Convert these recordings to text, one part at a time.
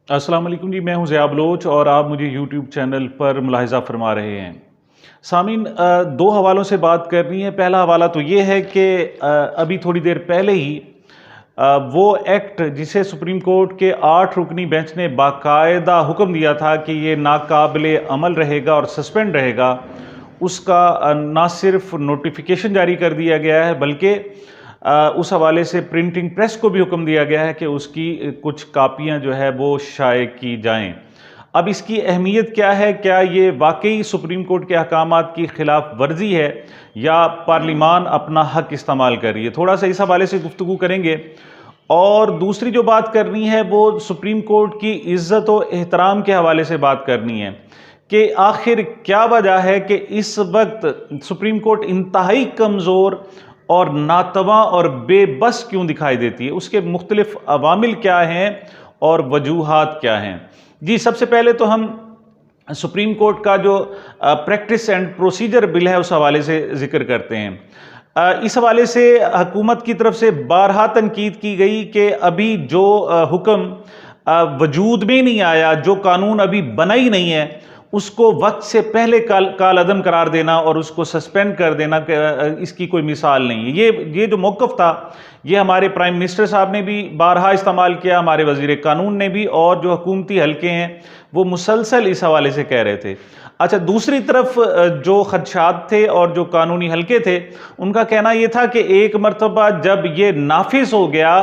अस्सलाम वालेकुम जी, मैं हूं ज़िया बलोच और आप मुझे यूट्यूब चैनल पर मुलाहिज़ा फरमा रहे हैं। सामीन, दो हवालों से बात करनी है। पहला हवाला तो ये है कि अभी थोड़ी देर पहले ही वो एक्ट जिसे सुप्रीम कोर्ट के 8 रुकनी बेंच ने बाकायदा हुक्म दिया था कि ये नाकाबिले अमल रहेगा और सस्पेंड रहेगा, उसका ना सिर्फ नोटिफिकेशन जारी कर दिया गया है बल्कि उस हवाले से प्रिंटिंग प्रेस को भी हुक्म दिया गया है कि उसकी कुछ कापियां जो है वो शाये की जाएं। अब इसकी अहमियत क्या है? क्या ये वाकई सुप्रीम कोर्ट के अहकामात की खिलाफ वर्जी है या पार्लिमान अपना हक इस्तेमाल कर रही है? थोड़ा सा इस हवाले से गुफ्तगू करेंगे। और दूसरी जो बात करनी है वो सुप्रीम कोर्ट की इज्जत और एहतराम के हवाले से बात करनी है कि आखिर क्या वजह है कि इस वक्त सुप्रीम कोर्ट इंतहाई कमज़ोर और नातवा और बेबस क्यों दिखाई देती है, उसके मुख्तलिफ अवामिल क्या हैं और वजूहात क्या हैं। जी, सबसे पहले तो हम सुप्रीम कोर्ट का जो प्रैक्टिस एंड प्रोसीजर बिल है उस हवाले से जिक्र करते हैं। इस हवाले से हुकूमत की तरफ से बारहा तनकीद की गई कि अभी जो हुक्म वजूद में नहीं आया, जो कानून अभी बना ही नहीं है, उसको वक्त से पहले काल अदम करार देना और उसको सस्पेंड कर देना, इसकी कोई मिसाल नहीं है। ये जो मौक़िफ़ था, ये हमारे प्राइम मिनिस्टर साहब ने भी बारहा इस्तेमाल किया, हमारे वज़ीर कानून ने भी, और जो हुकूमती हल्के हैं वो मुसलसल इस हवाले से कह रहे थे। अच्छा, दूसरी तरफ जो खदशात थे और जो कानूनी हल्के थे, उनका कहना यह था कि एक मरतबा जब ये नाफिज हो गया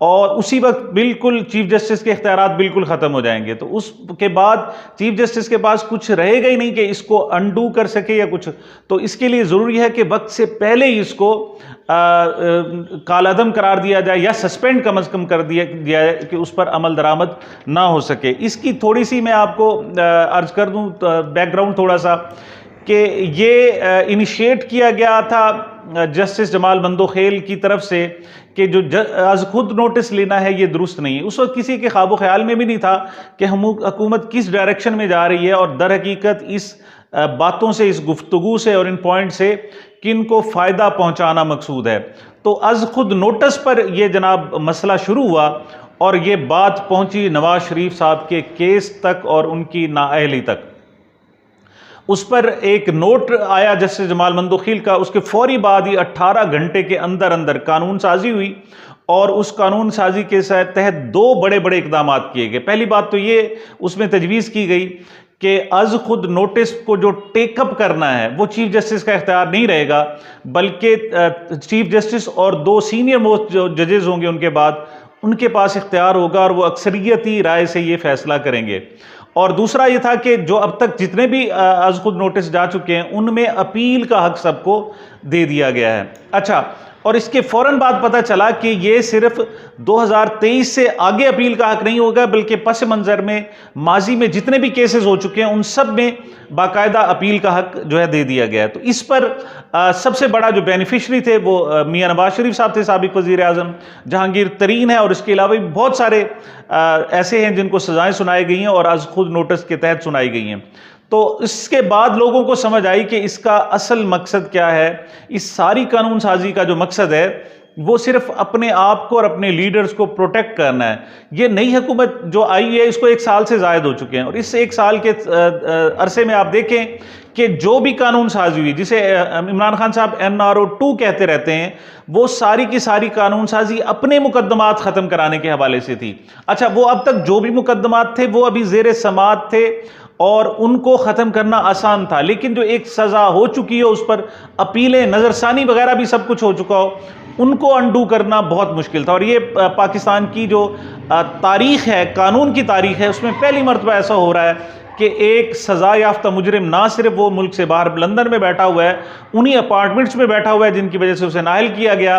और उसी वक्त बिल्कुल चीफ जस्टिस के इख्तियारात बिल्कुल ख़त्म हो जाएंगे, तो उसके बाद चीफ जस्टिस के पास कुछ रहेगा ही नहीं कि इसको अनडू कर सके या कुछ। तो इसके लिए ज़रूरी है कि वक्त से पहले ही इसको कालादम करार दिया जाए या सस्पेंड कम अज़ कम कर दिया जाए कि उस पर अमल दरामद ना हो सके। इसकी थोड़ी सी मैं आपको अर्ज कर दूँ बैकग्राउंड थोड़ा सा, कि ये इनिशिएट किया गया था जस्टिस जमाल बंदोखेल की तरफ से कि जो आज खुद नोटिस लेना है ये दुरुस्त नहीं है। उस वक्त किसी के ख्वाबो ख्याल में भी नहीं था कि हुकूमत किस डायरेक्शन में जा रही है और दर हकीकत इस बातों से, इस गुफ्तगू से और इन पॉइंट से किन को फ़ायदा पहुंचाना मकसूद है। तो आज खुद नोटिस पर यह जनाब मसला शुरू हुआ और ये बात पहुंची नवाज शरीफ साहब के केस तक और उनकी नाअहली तक। उस पर एक नोट आया जस्टिस जमाल बंदोखेल का, उसके फौरी बाद ही 18 घंटे के अंदर अंदर कानून साजी हुई और उस कानून साजी के तहत दो बड़े बड़े इकदाम किए गए। पहली बात तो ये उसमें तजवीज़ की गई कि अज खुद नोटिस को जो टेकअप करना है वो चीफ जस्टिस का इख्तियार नहीं रहेगा, बल्कि चीफ जस्टिस और दो सीनियर मोस्ट जो जजेस होंगे उनके बाद उनके पास इख्तियार होगा और वो अक्सरियती राय से ये फैसला करेंगे। और दूसरा ये था कि जो अब तक जितने भी आज खुद नोटिस जा चुके हैं उनमें अपील का हक सबको दे दिया गया है। अच्छा, और इसके फौरन बाद पता चला कि ये सिर्फ 2023 से आगे अपील का हक नहीं होगा, बल्कि पस मंज़र में माजी में जितने भी केसेस हो चुके हैं उन सब में बाकायदा अपील का हक जो है दे दिया गया है। तो इस पर सबसे बड़ा जो बेनिफिशरी थे वो मियां नवाज शरीफ साहब थे, साबिक वज़ीर आज़म, जहांगीर तरीन है, और इसके अलावा भी बहुत सारे ऐसे हैं जिनको सजाएं सुनाई गई हैं और आज खुद नोटिस के तहत सुनाई गई हैं। तो इसके बाद लोगों को समझ आई कि इसका असल मकसद क्या है। इस सारी कानून साजी का जो मकसद है वो सिर्फ अपने आप को और अपने लीडर्स को प्रोटेक्ट करना है। ये नई हुकूमत जो आई है इसको 1 साल से ज़ायद हो चुके हैं और इस 1 साल के अरसे में आप देखें कि जो भी कानून साजी हुई, जिसे इमरान खान साहब NRO 2 कहते रहते हैं, वो सारी की सारी कानून साजी अपने मुकदमात ख़त्म कराने के हवाले से थी। अच्छा, वो अब तक जो भी मुकदमात थे वो अभी ज़ेर समाअत थे और उनको ख़त्म करना आसान था, लेकिन जो एक सज़ा हो चुकी हो उस पर अपीलें, नज़रसानी वगैरह भी सब कुछ हो चुका हो, उनको अनडू करना बहुत मुश्किल था। और ये पाकिस्तान की जो तारीख़ है, कानून की तारीख़ है, उसमें पहली मरतबा ऐसा हो रहा है कि एक सज़ा याफ्ता मुजरिम ना सिर्फ वो मुल्क से बाहर लंदन में बैठा हुआ है, उन्हीं अपार्टमेंट्स में बैठा हुआ है जिनकी वजह से उसे नाअहल किया गया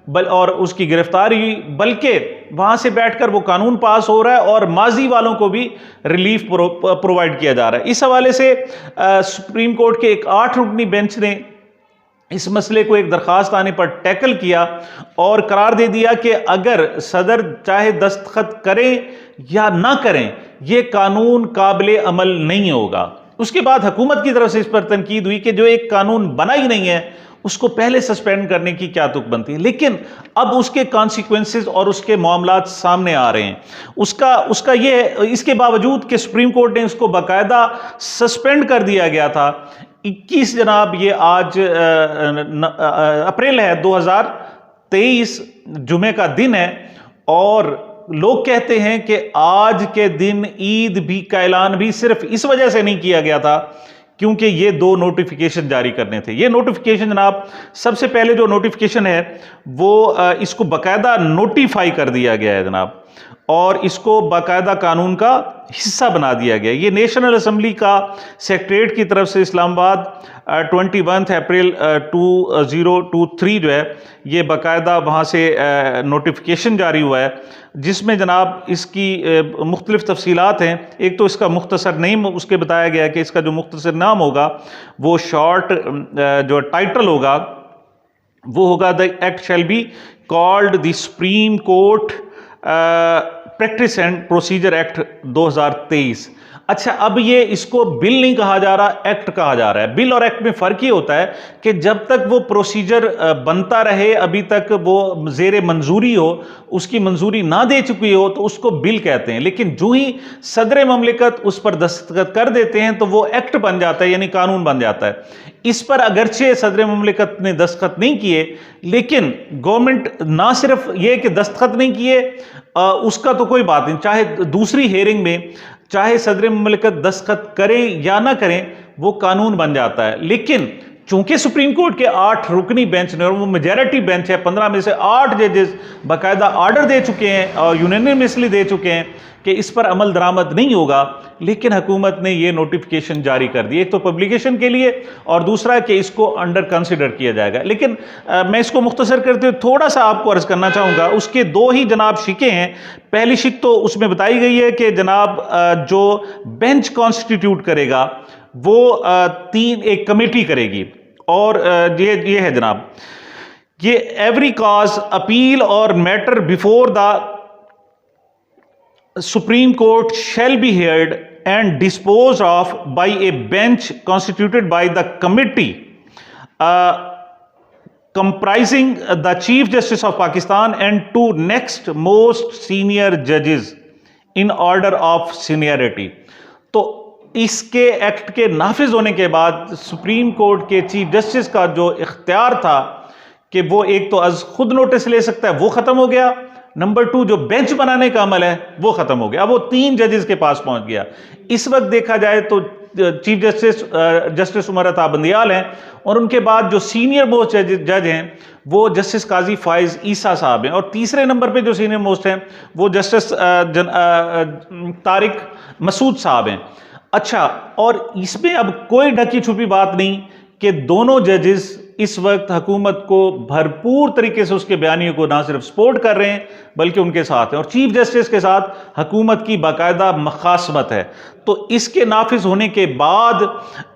और उसकी गिरफ्तारी हुई, बल्कि वहाँ से बैठकर वो कानून पास हो रहा है और माजी वालों को भी रिलीफ प्रोवाइड किया जा रहा है। इस हवाले से सुप्रीम कोर्ट के एक 8 रुकनी बेंच ने इस मसले को एक दरख्वास्त आने पर टैकल किया और करार दे दिया कि अगर सदर चाहे दस्तखत करें या ना करें, ये कानून काबिले अमल नहीं होगा। उसके बाद हुकूमत की तरफ से इस पर तनकीद हुई कि जो एक कानून बना ही नहीं है उसको पहले सस्पेंड करने की क्या तुक बनती है। लेकिन अब उसके कॉन्सिक्वेंसेस और उसके मामलात सामने आ रहे हैं। उसका ये, इसके बावजूद कि सुप्रीम कोर्ट ने उसको बाकायदा सस्पेंड कर दिया गया था। 21 जनाब, ये आज अप्रैल है 2023, जुमे का दिन है, और लोग कहते हैं कि आज के दिन ईद भी का ऐलान भी सिर्फ इस वजह से नहीं किया गया था क्योंकि ये 2 नोटिफिकेशन जारी करने थे। ये नोटिफिकेशन जनाब, सबसे पहले जो नोटिफिकेशन है वो इसको बाकायदा नोटिफाई कर दिया गया है जनाब, और इसको बाकायदा कानून का हिस्सा बना दिया गया। ये नेशनल असेंबली का सेक्रेटरीट की तरफ से इस्लामाबाद 21 अप्रैल 2023 जो है, ये बाकायदा वहाँ से नोटिफिकेशन जारी हुआ है, जिसमें जनाब इसकी मुख्तलिफ तफसीलात हैं। एक तो इसका मुख्तसर नेम उसके बताया गया कि इसका जो मुख्तसर नाम होगा वो शॉर्ट जो टाइटल होगा वो होगा the act shall be called the supreme court practice and procedure act 2023। अच्छा, अब ये इसको बिल नहीं कहा जा रहा, एक्ट कहा जा रहा है। बिल और एक्ट में फ़र्क ये होता है कि जब तक वो प्रोसीजर बनता रहे, अभी तक वो ज़ेरे मंजूरी हो, उसकी मंजूरी ना दे चुकी हो, तो उसको बिल कहते हैं। लेकिन जो ही सदर ममलिकत उस पर दस्तखत कर देते हैं तो वो एक्ट बन जाता है, यानी कानून बन जाता है। इस पर अगरचे सदर ममलिकत ने दस्तखत नहीं किए, लेकिन गवर्नमेंट ना सिर्फ ये कि दस्तखत नहीं किए, उसका तो कोई बात नहीं, चाहे दूसरी हेयरिंग में चाहे सदर ममलिकत दस्तखत करें या ना करें, वो कानून बन जाता है। लेकिन चूंकि सुप्रीम कोर्ट के 8 रुकनी बेंच ने, और वो मेजॉरिटी बेंच है, 15 में से 8 जजेस बाकायदा ऑर्डर दे चुके हैं और यूनानिमसली दे चुके हैं कि इस पर अमल दरामद नहीं होगा, लेकिन हुकूमत ने ये नोटिफिकेशन जारी कर दी। एक तो पब्लिकेशन के लिए, और दूसरा कि इसको अंडर कंसिडर किया जाएगा। लेकिन मैं इसको मुख्तसर करते हुए थोड़ा सा आपको अर्ज करना चाहूँगा। उसके 2 ही जनाब शिकें हैं। पहली शिक तो उसमें बताई गई है कि जनाब जो बेंच कॉन्स्टिट्यूट करेगा वो 3 एक कमेटी करेगी, और ये है जनाब, ये एवरी कॉज अपील और matter before the Supreme Court shall be heard and disposed of by a bench constituted by the committee comprising the Chief Justice of Pakistan and 2 next most senior judges in order of seniority। तो इसके act के नाफिज होने के बाद supreme court के chief justice का जो इख्तियार था कि वो एक तो अज खुद नोटिस ले सकता है, वो खत्म हो गया। नंबर 2, जो बेंच बनाने का अमल है वो खत्म हो गया। अब वो 3 जजेस के पास पहुंच गया। इस वक्त देखा जाए तो चीफ जस्टिस उमर अता बंदियाल हैं, और उनके बाद जो सीनियर मोस्ट जज हैं वो जस्टिस काजी फाइज ईसा साहब हैं, और तीसरे नंबर पे जो सीनियर मोस्ट हैं वो जस्टिस तारिक मसूद साहब हैं। अच्छा, और इसमें अब कोई ढकी छुपी बात नहीं कि दोनों जजेस इस वक्त हुकूमत को भरपूर तरीके से उसके बयानियों को ना सिर्फ सपोर्ट कर रहे हैं बल्कि उनके साथ हैं, और चीफ जस्टिस के साथ हुकूमत की बाकायदा मखासमत है। तो इसके नाफिज होने के बाद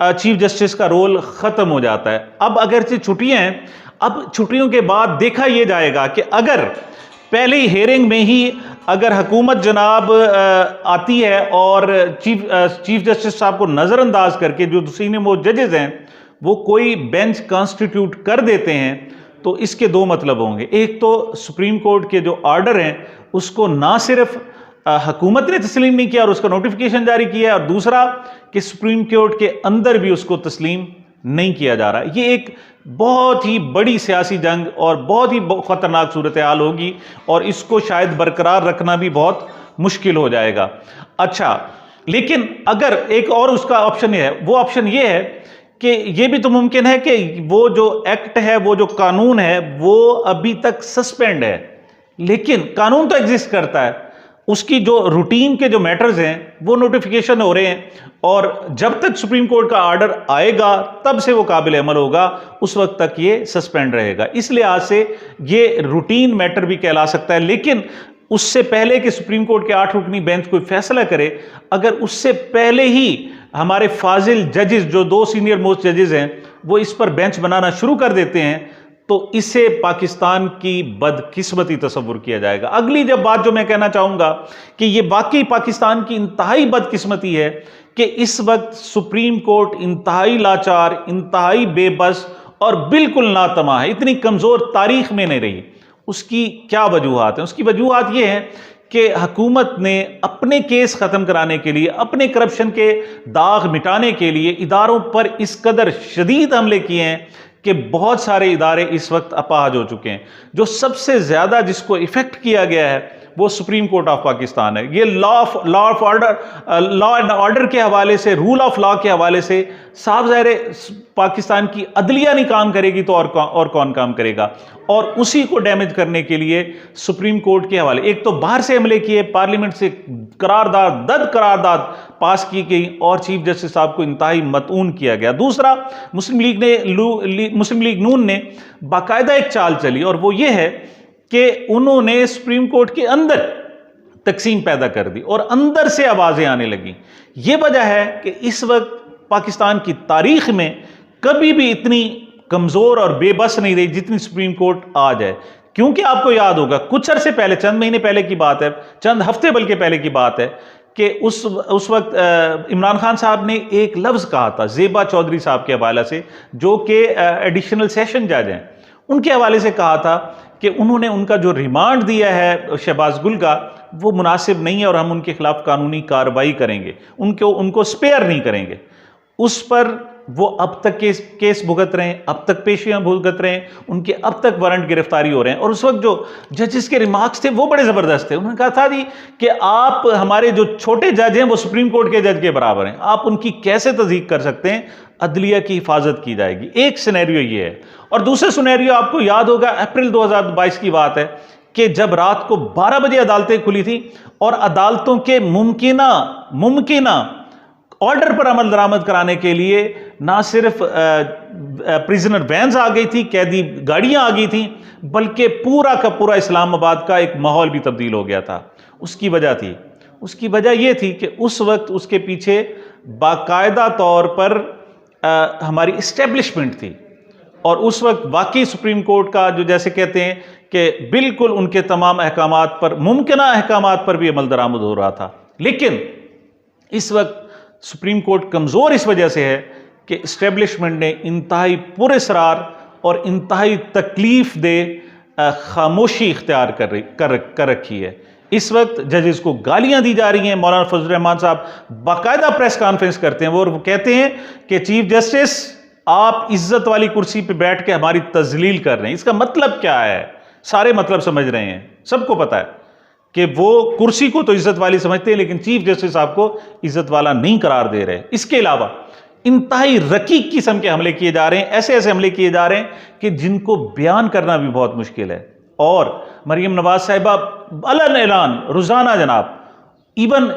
चीफ जस्टिस का रोल ख़त्म हो जाता है। अब अगरचे छुट्टियां हैं, अब छुट्टियों के बाद देखा यह जाएगा कि अगर पहले ही हेयरिंग में ही अगर हुकूमत जनाब आती है और चीफ जस्टिस साहब को नज़रअंदाज करके जो सीनियर मोस्ट जजेस हैं वो कोई बेंच कॉन्स्टिट्यूट कर देते हैं, तो इसके 2 मतलब होंगे। एक तो सुप्रीम कोर्ट के जो ऑर्डर हैं उसको ना सिर्फ हुकूमत ने तस्लीम नहीं किया और उसका नोटिफिकेशन जारी किया, और दूसरा कि सुप्रीम कोर्ट के अंदर भी उसको तस्लीम नहीं किया जा रहा। ये एक बहुत ही बड़ी सियासी जंग और बहुत ही खतरनाक सूरत हाल होगी, और इसको शायद बरकरार रखना भी बहुत मुश्किल हो जाएगा। अच्छा, लेकिन अगर एक और उसका ऑप्शन है, वो ऑप्शन ये है कि ये भी तो मुमकिन है कि वो जो एक्ट है, वो जो कानून है, वो अभी तक सस्पेंड है, लेकिन कानून तो एग्जिस्ट करता है, उसकी जो रूटीन के जो मैटर्स हैं वो नोटिफिकेशन हो रहे हैं, और जब तक सुप्रीम कोर्ट का ऑर्डर आएगा तब से वो काबिल अमल होगा, उस वक्त तक ये सस्पेंड रहेगा। इस लिहाज से ये रूटीन मैटर भी कहला सकता है। लेकिन उससे पहले कि सुप्रीम कोर्ट के 8 रुकनी बेंच कोई फैसला करे, अगर उससे पहले ही हमारे फाजिल जजेस जो 2 सीनियर मोस्ट जजेस हैं वो इस पर बेंच बनाना शुरू कर देते हैं, तो इससे पाकिस्तान की बदकिस्मती तस्वुर किया जाएगा। अगली जब बात जो मैं कहना चाहूँगा कि ये वाकई पाकिस्तान की इंतहाई बदकिस्मती है कि इस वक्त सुप्रीम कोर्ट इंतहाई लाचार, इंतहाई बेबस और बिल्कुल नातमा है, इतनी कमज़ोर तारीख में नहीं रही। उसकी क्या वजूहात हैं? उसकी वजूहात ये हैं कि हुकूमत ने अपने केस ख़त्म कराने के लिए, अपने करप्शन के दाग मिटाने के लिए इदारों पर इस कदर शदीद हमले किए हैं कि बहुत सारे इदारे इस वक्त अपाहज हो चुके हैं। जो सबसे ज़्यादा जिसको इफ़ेक्ट किया गया है वो सुप्रीम कोर्ट ऑफ पाकिस्तान है। ये लॉ एंड ऑर्डर के हवाले से, रूल ऑफ लॉ के हवाले से साफ ज़ाहिर है पाकिस्तान की अदलिया नहीं काम करेगी तो और कौन काम करेगा। और उसी को डैमेज करने के लिए सुप्रीम कोर्ट के हवाले, एक तो बाहर से हमले किए, पार्लियामेंट से करारदाद पास की गई और चीफ जस्टिस साहब को इंतहाई मतऊन किया गया। दूसरा, मुस्लिम लीग नून ने बाकायदा एक चाल चली और वो ये है कि उन्होंने सुप्रीम कोर्ट के अंदर तकसीम पैदा कर दी और अंदर से आवाजें आने लगी। यह वजह है कि इस वक्त पाकिस्तान की तारीख में कभी भी इतनी कमजोर और बेबस नहीं रही जितनी सुप्रीम कोर्ट आज है। क्योंकि आपको याद होगा कुछ अरसे पहले, चंद महीने पहले की बात है, चंद हफ्ते बल्कि पहले की बात है कि उस वक्त इमरान खान साहब ने एक लफ्ज कहा था ज़ेबा चौधरी साहब के हवाले से, जो कि एडिशनल सेशन जज हैं, उनके हवाले से कहा था कि उन्होंने उनका जो रिमांड दिया है शहबाज गुल का वो मुनासिब नहीं है और हम उनके खिलाफ कानूनी कार्रवाई करेंगे, उनको स्पेयर नहीं करेंगे। उस पर वो अब तक केस भुगत रहे हैं, अब तक पेशियां भुगत रहे हैं, उनके अब तक वारंट गिरफ्तारी हो रहे हैं। और उस वक्त जो जजेस के रिमार्क्स थे वो बड़े ज़बरदस्त थे। उन्होंने कहा था जी कि आप हमारे जो छोटे जज हैं वो सुप्रीम कोर्ट के जज के बराबर हैं, आप उनकी कैसे तस्दीक कर सकते हैं, अदलिया की हिफाजत की जाएगी। एक सिनेरियो ये है। और दूसरा सिनेरियो आपको याद होगा अप्रैल 2022 की बात है कि जब रात को 12 बजे अदालतें खुली थी और अदालतों के मुमकिना ऑर्डर पर अमल दरामद कराने के लिए ना सिर्फ प्रिजनर वैन्स आ गई थी, कैदी गाड़ियां आ गई थी, बल्कि पूरा का पूरा इस्लामाबाद का एक माहौल भी तब्दील हो गया था। उसकी वजह यह थी कि उस वक्त उसके पीछे बाकायदा तौर पर हमारी इस्टेब्लिशमेंट थी और उस वक्त वाकई सुप्रीम कोर्ट का जो जैसे कहते हैं कि बिल्कुल उनके तमाम अहकामात पर, मुमकिन अहकामात पर भी अमल दरामद हो रहा था। लेकिन इस वक्त सुप्रीम कोर्ट कमज़ोर इस वजह से है कि इस्टेब्लिशमेंट ने इंतहाई पुरअसरार और इंतहाई तकलीफ दे खामोशी इख्तियार कर रखी है। इस वक्त जजेस को गालियां दी जा रही हैं। मौलाना फजल रहमान साहब बाकायदा प्रेस कॉन्फ्रेंस करते हैं, वो कहते हैं कि चीफ जस्टिस आप इज्जत वाली कुर्सी पे बैठ के हमारी तजलील कर रहे हैं। इसका मतलब क्या है? सारे मतलब समझ रहे हैं, सबको पता है कि वो कुर्सी को तो इज्जत वाली समझते हैं लेकिन चीफ जस्टिस साहब को इज्जत वाला नहीं करार दे रहे। इसके अलावा इंतहाई रकीक किस्म के हमले किए जा रहे हैं, ऐसे ऐसे हमले किए जा रहे हैं कि जिनको बयान करना भी बहुत मुश्किल है। और मरियम नवाज साहिबा अलन ऐलान रोजाना जनाब, इवन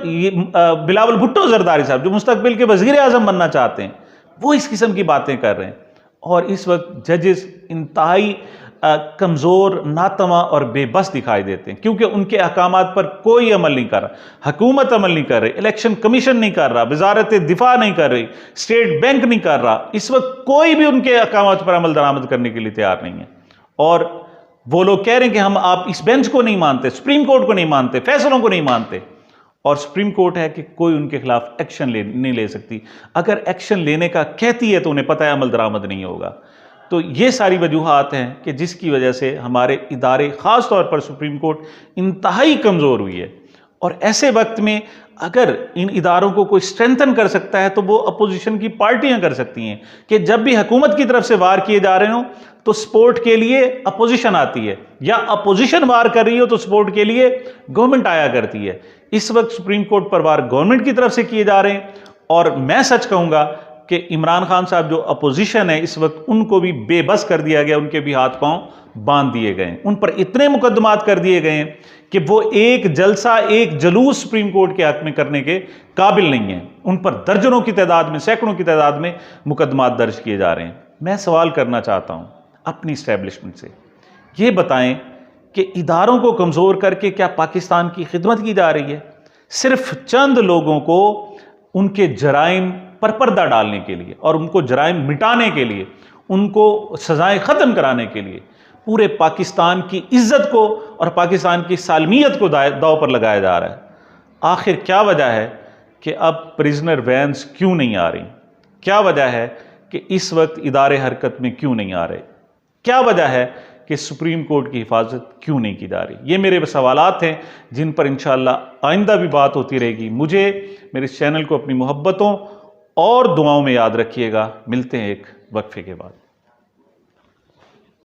बिलावल भुट्टो जरदारी साहब जो मुस्तकबिल के वजीर आजम बनना चाहते हैं, वो इस किस्म की बातें कर रहे हैं। और इस वक्त जजेस इंतहाई कमज़ोर, नातमा और बेबस दिखाई देते हैं क्योंकि उनके अहकामात पर कोई अमल नहीं कर रहा, हुकूमत अमल नहीं कर रही, इलेक्शन कमीशन नहीं कर रहा, वजारत दिफा नहीं कर रही, स्टेट बैंक नहीं कर रहा। इस वक्त कोई भी उनके अहकामात पर अमल दरामद करने के लिए तैयार नहीं है। और वो लोग कह रहे हैं कि आप इस बेंच को नहीं मानते, सुप्रीम कोर्ट को नहीं मानते, फैसलों को नहीं मानते। और सुप्रीम कोर्ट है कि कोई उनके खिलाफ एक्शन नहीं ले सकती। अगर एक्शन लेने का कहती है तो उन्हें पता है अमल दरामद नहीं होगा। तो ये सारी वजूहात हैं कि जिसकी वजह से हमारे इदारे, ख़ास तौर पर सुप्रीम कोर्ट, इंतहाई कमज़ोर हुई है। और ऐसे वक्त में अगर इन इदारों को कोई स्ट्रेंथन कर सकता है तो वो अपोजिशन की पार्टियां कर सकती हैं कि जब भी हुकूमत की तरफ से वार किए जा रहे हो तो सपोर्ट के लिए अपोजिशन आती है, या अपोजिशन वार कर रही हो तो सपोर्ट के लिए गवर्नमेंट आया करती है। इस वक्त सुप्रीम कोर्ट पर वार गवर्नमेंट की तरफ से किए जा रहे हैं। और मैं सच कहूँगा कि इमरान खान साहब जो अपोजिशन है इस वक्त, उनको भी बेबस कर दिया गया, उनके भी हाथ पांव बांध दिए गए, उन पर इतने मुकदमात कर दिए गए हैं कि वो एक जलसा, एक जलूस सुप्रीम कोर्ट के हक में करने के काबिल नहीं है। उन पर दर्जनों की तादाद में, सैकड़ों की तादाद में मुकदमात दर्ज किए जा रहे हैं। मैं सवाल करना चाहता हूं अपनी इस्टेब्लिशमेंट से, ये बताएं कि इदारों को कमज़ोर करके क्या पाकिस्तान की खिदमत की जा रही है? सिर्फ चंद लोगों को उनके जराइम पर पर्दा डालने के लिए और उनको जराइम मिटाने के लिए, उनको सजाएं ख़त्म कराने के लिए पूरे पाकिस्तान की इज्जत को और पाकिस्तान की सालमियत को दाव पर लगाया जा रहा है। आखिर क्या वजह है कि अब प्रिजनर वैन्स क्यों नहीं आ रही? क्या वजह है कि इस वक्त इदारे हरकत में क्यों नहीं आ रहे, क्या वजह है कि सुप्रीम कोर्ट की हिफाजत क्यों नहीं की जा रही। ये मेरे सवालात हैं जिन पर इंशाअल्लाह आइंदा भी बात होती रहेगी। मुझे, मेरे इस चैनल को अपनी मोहब्बतों और दुआओं में याद रखिएगा। मिलते हैं एक वक्फे के बाद।